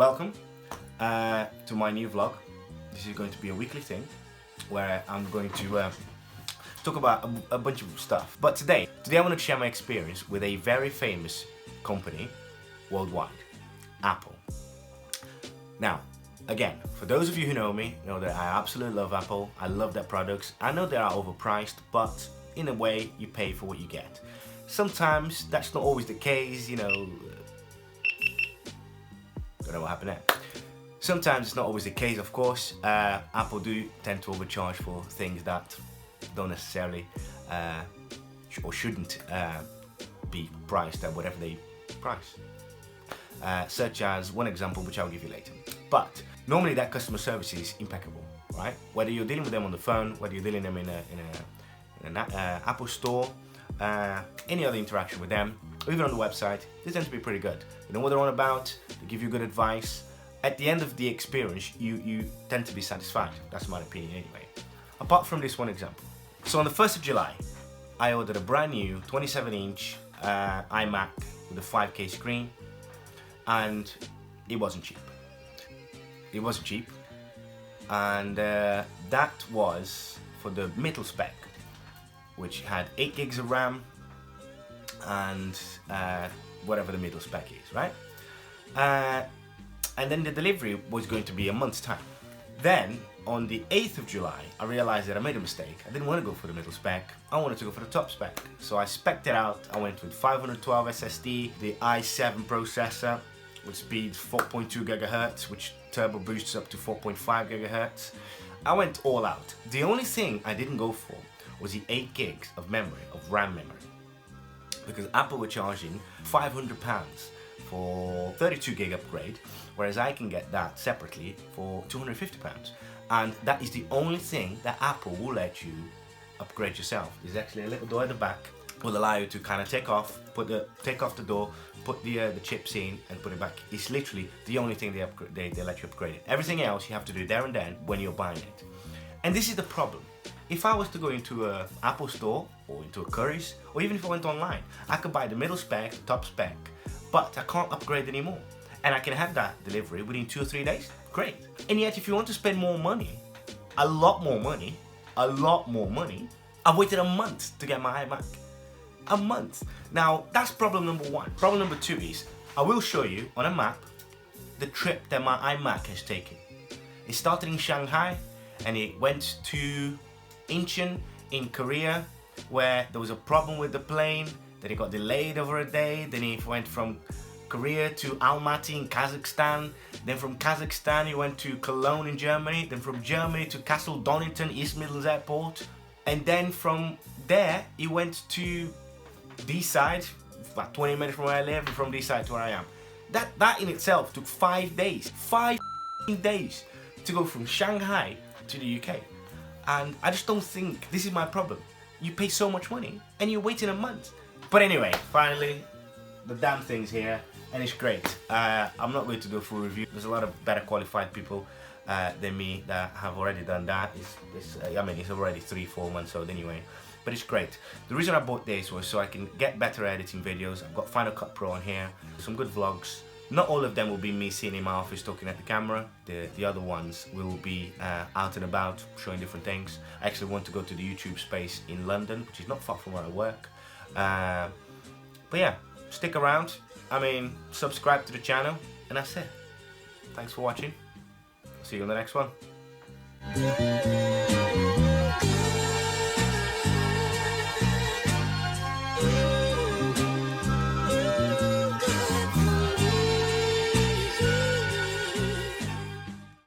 Welcome to my new vlog. This is going to be a weekly thing where I'm going to talk about a bunch of stuff. But today I want to share my experience with a very famous company worldwide, Apple. Now, again, for those of you who know me, know that I absolutely love Apple. I love their products. I know they are overpriced, but in a way, you pay for what you get. Sometimes that's not always the case, you know. Don't know what happened there. Sometimes it's not always the case, of course. Apple do tend to overcharge for things that don't necessarily or shouldn't be priced at whatever they price. Such as one example, which I'll give you later. But normally that customer service is impeccable, right? Whether you're dealing with them on the phone, whether you're dealing with them in an Apple store, any other interaction with them, or even on the website, they tend to be pretty good. You know what they're on about, they give you good advice. At the end of the experience, you tend to be satisfied. That's my opinion anyway. Apart from this one example. So on the 1st of July, I ordered a brand new 27-inch iMac with a 5K screen, and it wasn't cheap. It wasn't cheap, and that was for the middle spec, which had 8 gigs of RAM and whatever the middle spec is, right? And then the delivery was going to be a month's time. Then on the 8th of July, I realized that I made a mistake. I didn't want to go for the middle spec, I wanted to go for the top spec. So I spec'd it out. I went with 512 SSD, the i7 processor with speeds 4.2 GHz, which turbo boosts up to 4.5 GHz. I went all out. The only thing I didn't go for was the 8 gigs of memory, of RAM memory. Because Apple were charging £500 for 32 gig upgrade, whereas I can get that separately for £250. And that is the only thing that Apple will let you upgrade yourself. There's actually a little door at the back, will allow you to kind of take off the door, put the chips in and put it back. It's literally the only thing they let you upgrade it. Everything else you have to do there and then when you're buying it. And this is the problem. If I was to go into an Apple store or into a Currys, or even if I went online, I could buy the middle spec, the top spec, but I can't upgrade anymore. And I can have that delivery within 2 or 3 days. Great. And yet if you want to spend more money, a lot more money, I've waited a month to get my iMac. A month. Now, that's problem number one. Problem number two is, I will show you on a map the trip that my iMac has taken. It started in Shanghai and it went to Incheon in Korea, where there was a problem with the plane, then it got delayed over a day, then it went from Korea to Almaty in Kazakhstan, then from Kazakhstan he went to Cologne in Germany, then from Germany to Castle Donington, East Midlands Airport, and then from there he went to D-side, about 20 minutes from where I live, and from D-side to where I am. That in itself took 5 days. 5 days to go from Shanghai to the UK. And I just don't think, this is my problem. You pay so much money and you're waiting a month. But anyway, finally, the damn thing's here and it's great. I'm not going to do a full review. There's a lot of better qualified people than me that have already done that. I mean, it's already 3-4 months old anyway. But it's great. The reason I bought this was so I can get better editing videos. I've got Final Cut Pro on here, some good vlogs. Not all of them will be me sitting in my office talking at the camera. The other ones will be out and about, showing different things. I actually want to go to the YouTube space in London, which is not far from where I work. But yeah, stick around. I mean, subscribe to the channel, and that's it. Thanks for watching. See you on the next one.